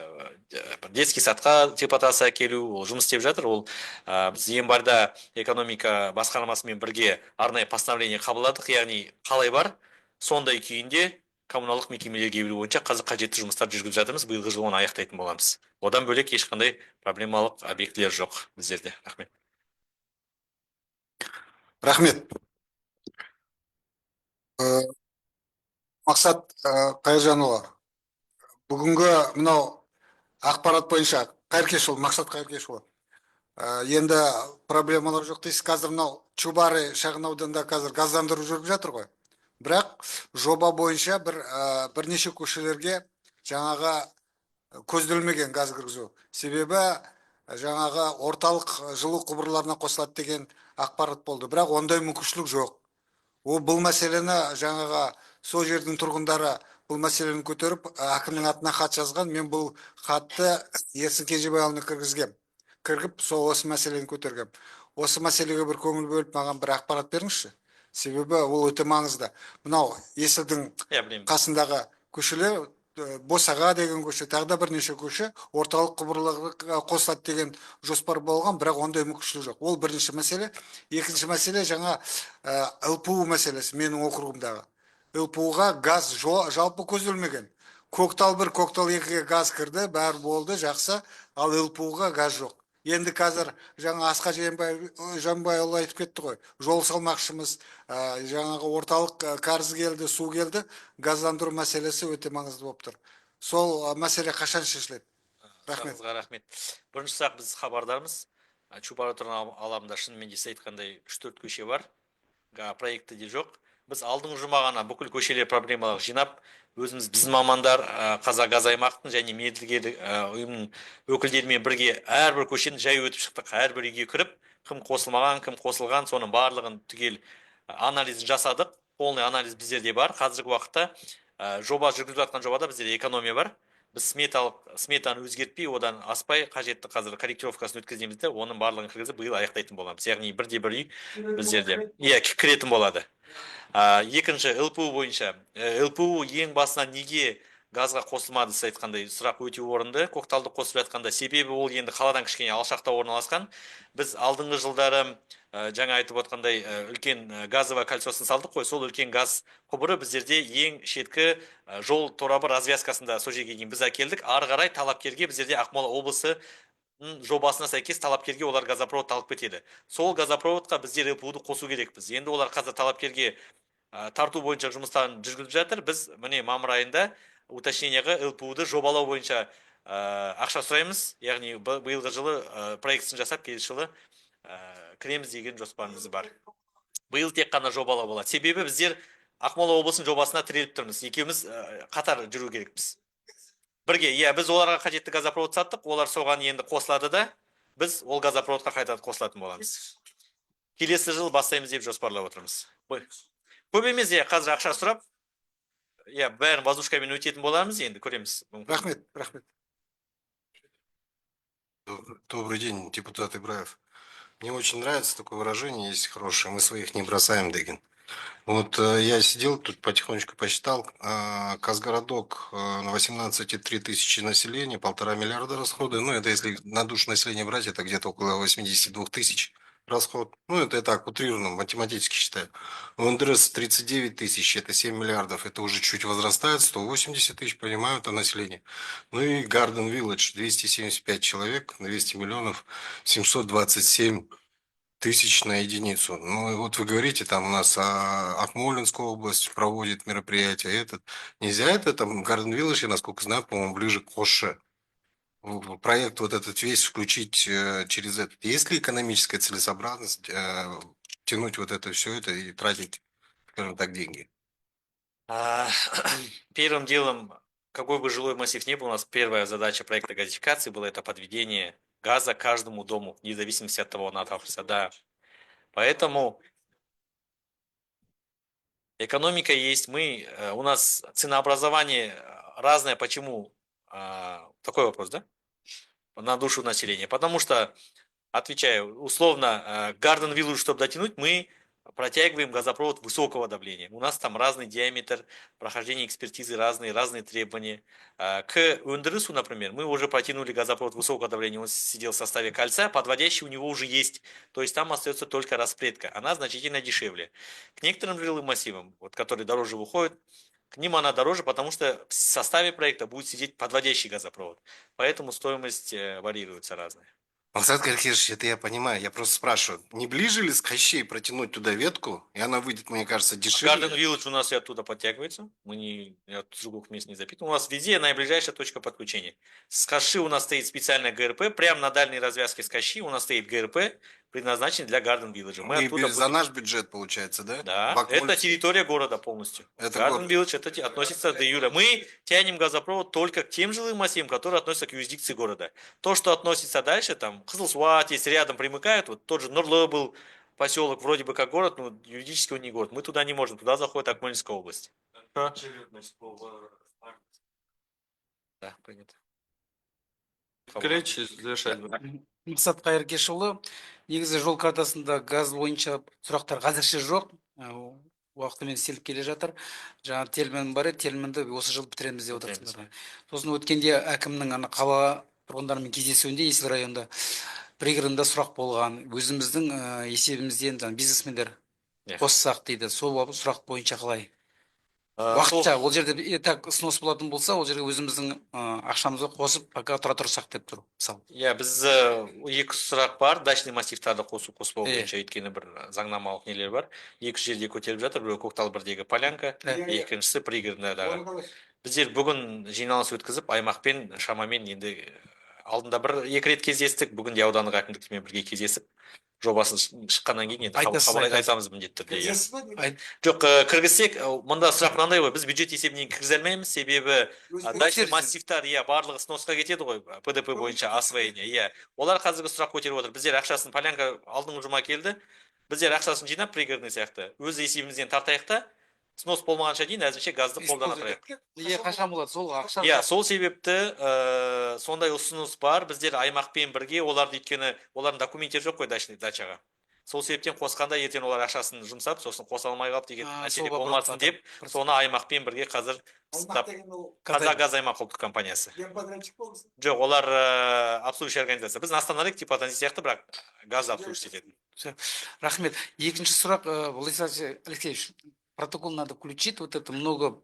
детский садқа теплотасы әкелу, ол жұмыс істеп жатыр. Ол біз ең барда экономика басқармасымен бірге арнайы постановление қабылдадық, яғни қалай бар, сондай күйінде коммуналдық мекемелерге беру бойынша қазір қажетті жұмыстар жүргізіп жатырмыз. Биылғы жылы оны аяқтайтын боламыз. Одан бөлек ешқандай проблемалық объектілер жоқ біздерде. Рахмет. Рахмет. Мақсат Қайыржанұлы, бүгінгі мынау ақпарат бойынша Қайыркешұлы, Мақсат Қайыркешұлы. Енді проблемалар жоқ дейсіз. Қазір мынау Чубары шағын ауданда қазір газдандыру жүріп жатыр ғой. Бірақ жоба бойынша бірнеше көшелерге жаңаға көзделмеген газ кіргізу. Себебі жаңаға орталық жылу құбырларына қосылады деген ақпарат болды. Бірақ ондай мүмкіншілік жоқ. Бұл мәселені жаңаға сол жердің тұрғындары бұл мәселені көтеріп, әкімнің атына хат жазған. Мен бұл хатты Ерсін Кенжебайұлына кіргіп, сол осы мәселені көтергем. Осы мәселеге бір көңіл бөліп, маған бір ақпарат беріңізші. Себебі ол өте маңызды. Мынау Есілдің қасындағы көшелер, Босаға деген көше, тағда бірнеше көше орталық құбырларға қосылады деген жоспар болған, бірақ ондай мүмкіншілік жоқ. Ол бірінші мәселе. Екінші мәселе жаңа ЛПУ мәселесі менің округымдағы. ЛПУ-ға газ жалпы көзделмеген. Көктал 1, Көктал 2-ге газ кірді, бәрі болды, жақсы, ал ЛПУ-ға газ жоқ. Енді қазір жаңа Асқар Жанбайұлы айтып кетті ғой. Жол салмақшымыз, жаңағы орталық қарыз келді, су келді, газдандыру мәселесі өте маңызды болып тұр. Сол мәселе қашан шешіледі? Рахмет. Рахмет. Бірінші сұрақ, біз хабардармыз. Чубары тұрған алабында шынымен де сіз айтқандай 3-4 көше бар. Проекті де жоқ. Біз алдыңғы жұма ғана бүкіл көшелер проблемалық жинап, біздің мамандар Қазақ газ аймақтың және мердігер ұйымның өкілдерімен бірге әрбір көшені жай өтіп шықтық. Әрбір үйге кіріп, кім қосылмаған, кім қосылған, соның барлығын түгел анализін жасадық. Полный анализ біздерде бар. Қазіргі уақытта жоба жүргізіліп жатқан жобада біздерде экономия бар. Біз сметаны өзгертпей, одан аспай қажетті қазір корректировкасын өткіземіз де, оның барлығын кіргізіп биыл аяқтайтын боламыз. Яғни бірде-бір үй біздерде кіретін болады. Екінші ЛПУ бойынша. ЛПУ ең басынан неге газға қосылмады, сіз айтқандай сұрақ өте орынды. Көкталды қосып жатқанда себебі ол енді қаладан кішкене алшақта орналасқан. Біз алдыңғы жылдары жаңа айтып отқандай үлкен газовый кольцосын салдық қой. Сол үлкен газ құбыры біздерде ең шеткі жол торабы развязкасында сол жерге дейін біз әкелдік. Ары қарай талапкерге біздерде Ақмола облысы жобасына сәйкес талапкерге олар газопровод алып кетеді. Сол газопроводқа біздер ЛПУ-ды қосу керекпіз. Енді олар қазір талапкерге тарту бойынша жұмыстарын жүргізіп жатыр. Біз міне мамыр айында уточнениеға ЛПУ-ды жобалау бойынша ақша сұраймыз. Яғни биылғы жылы проектісін жасап, келесі жылы кіреміз деген жоспарымыз бар. Биыл тек қана жобалау болады. Себебі біздер Ақмола облысының жобасына тіреліп тұрмыз. Екеуміз қатар жүру керекпіз. Бірге, біз оларға қажетті газопровод саттық, олар соған енді қосылады да, біз ол газопроводқа қайтадан қосылатын боламыз. Келесі жыл бастаймыз деп жоспарлап отырмыз. Көп емес, қазір ақша сұрап, бәрін воздушкамен өтетін боламыз, енді көреміз. Рахмет, рахмет. Добрый день, депутат Ибраев. Мне очень нравится такое выражение, есть хорошее, мы своих не бросаем, Дегин. Вот я сидел тут потихонечку посчитал, Казгородок на 18,3 тысячи населения, 1,5 миллиарда расходы, ну это если на душу населения брать, это где-то около 82 тысяч расход, ну это я так утрированно, математически считаю. У НДРС 39 тысяч, это 7 миллиардов, это уже чуть возрастает, 180 тысяч, понимаю, это население. Ну и Garden Village, 275 человек, 200 миллионов, 727 тысяч на единицу. Ну и вот вы говорите, там у нас Акмолинская область проводит мероприятие. Нельзя это там Garden Village, я насколько знаю, по-моему, ближе к Хоше. Проект вот этот весь включить через это. Есть ли экономическая целесообразность тянуть вот это все это и тратить, скажем так, деньги? Первым делом, какой бы жилой массив ни был, у нас первая задача проекта газификации была это подведение газа каждому дому, вне зависимости от того, на отрасль, да. Поэтому экономика есть, у нас ценообразование разное. Почему? Такой вопрос, да? На душу населения. Потому что, отвечаю, условно, Garden Village, чтобы дотянуть, мы протягиваем газопровод высокого давления. У нас там разный диаметр, прохождение экспертизы разные требования. К УНДРСу, например, мы уже протянули газопровод высокого давления, он сидел в составе кольца, подводящий у него уже есть. То есть там остается только расплетка, она значительно дешевле. К некоторым жилым массивам, вот, которые дороже выходят, к ним она дороже, потому что в составе проекта будет сидеть подводящий газопровод. Поэтому стоимость варьируется разная. Мақсат Каркевич, это я понимаю, я просто спрашиваю, не ближе ли с Кощей протянуть туда ветку, и она выйдет, мне кажется, дешевле? Garden Village у нас и оттуда подтягивается, мы с других мест не запитываем. У нас везде наиближайшая точка подключения. С Кощи у нас стоит специальная ГРП, прямо на дальней развязке с Кощи у нас стоит ГРП, предназначенный для Garden Village. Мы оттуда за наш бюджет, получается, да? Да, это территория города полностью. Это Garden Village это относится до юра. Мы тянем газопровод только к тем жилым массивам, которые относятся к юрисдикции города. То, что относится дальше, там, Кызылсуат, если рядом примыкают, вот тот же Нурлы был поселок, вроде бы как город, но юридически он не город. Мы туда не можем, туда заходит Акмолинская область. Да, понятно. Гречи завершать. Мақсат Қайыркешұлы, негізі жол картасында газ бойынша сұрақтар қазірше жоқ. Уақытымен селіп келе жатыр. Жаңа термин бар, терминді осы жыл бітіреміз деп отырсыңдар. Сосын өткенде әкімнің қала тұрғындарымен кездесуінде Есіл районында пригородында сұрақ болған. Өзіміздің есебімізден бизнесмендер қоссақ дейді. Сол сұрақ бойынша қалай? Уақытша, ол жерде так ұсыныс болатын болса, ол жерге өзіміздің ақшамызды қосып, пока тұра тұрсақ деп тұр. Біз екі сұрақ бар, дачный массивтарды қоспау бойынша өйткені бір заңнамалық нелер бар. Екі жерде көтеріліп жатыр, біреу Көкталбірдегі полянка, екіншісі пригородныдағы. Біздер бүгін жиналыс өткізіп, аймақпен шамамен енді алдында бір екі рет кездестік, бүгін де аудандық әкімдіктермен бірге кездесіп, жобасын шыққаннан кейін енді айтамыз міндетті түрде. Жоқ, кіргізсек, мұнда сұрақ мынандай ғой, біз бюджет есебінен кіргізе алмаймыз, себебі дачный массивтар барлығы сносқа кетеді ғой, ПДП бойынша освоение. Олар қазіргі сұрақ көтеріп отыр. Біздер ақшасын полянка алдыңғы жұма келді. Біздер ақшасын жинап пригородный сияқты өз есебімізден тартайық та, снос болмағанша дейін әзірше газды қолдана тұрайық. Қашан болады сол ақша? Сол себепті сондай ұсыныс бар. Біздер аймақпен бірге, оларды өйткені олардың документтері жоқ қой дачаға. Сол себептен қосқанда ертең олар ақшасын жұмсап, сосын қоса алмай қалып деген мәселе болмасын деп, соны аймақпен бірге қазір Казагаз аймақ ұлттық компаниясы. Жоқ, олар обслуживающий организация. Біз Астаналық типа сияқты, бірақ газ обслуживать ететін. Рахмет. Екінші сұрақ, Владислав Алексеевич, протокол надо включить, вот это много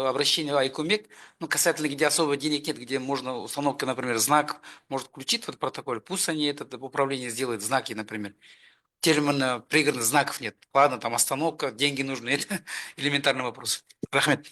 обращений Айкомек, ну, касательно, где особо денег нет, где можно установка, например, знак, может включить в этот протокол, пусть они это управление сделает, знаки, например. Термина пригородных знаков нет. Ладно, там остановка, деньги нужны, это элементарный вопрос. Рахмет.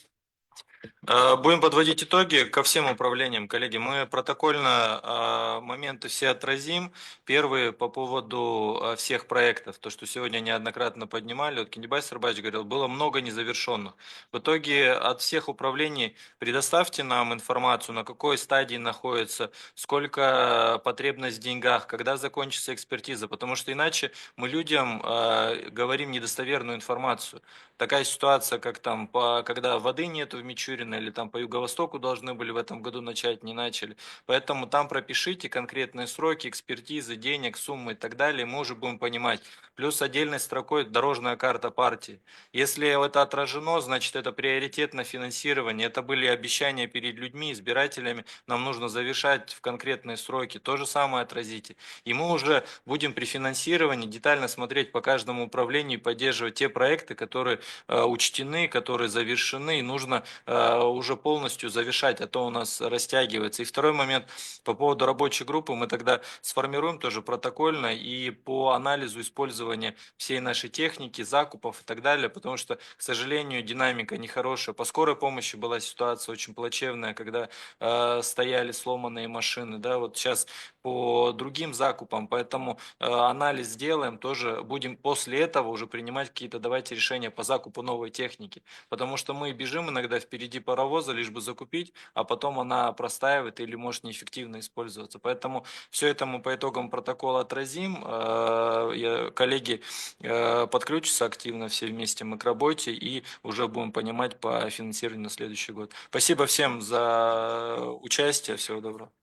Будем подводить итоги ко всем управлениям, коллеги. Мы протокольно моменты все отразим. Первый по поводу всех проектов, то, что сегодня неоднократно поднимали, вот Кендебай Сарбаевич говорил, было много незавершенных. В итоге от всех управлений предоставьте нам информацию, на какой стадии находится, сколько потребность в деньгах, когда закончится экспертиза, потому что иначе мы людям говорим недостоверную информацию. Такая ситуация, как там, когда воды нету в Мичурино, или там по юго-востоку должны были в этом году начать, не начали. Поэтому там пропишите конкретные сроки, экспертизы, денег, суммы и так далее, мы уже будем понимать. Плюс отдельной строкой дорожная карта партии. Если это отражено, значит это приоритетное финансирование, это были обещания перед людьми, избирателями, нам нужно завершать в конкретные сроки. То же самое отразите. И мы уже будем при финансировании детально смотреть по каждому управлению и поддерживать те проекты, которые учтены, которые завершены, и нужно уже полностью завершать, а то у нас растягивается. И второй момент по поводу рабочей группы, мы тогда сформируем тоже протокольно и по анализу использования всей нашей техники, закупов и так далее, потому что, к сожалению, динамика нехорошая. По скорой помощи была ситуация очень плачевная, когда стояли сломанные машины, да, вот сейчас по другим закупам, поэтому анализ сделаем, тоже будем после этого уже принимать какие-то, давайте, решения по закупу новой техники, потому что мы бежим иногда впереди паровоза, лишь бы закупить, а потом она простаивает или может неэффективно использоваться. Поэтому все это мы по итогам протокола отразим. Коллеги подключатся активно все вместе мы к работе и уже будем понимать по финансированию на следующий год. Спасибо всем за участие. Всего доброго.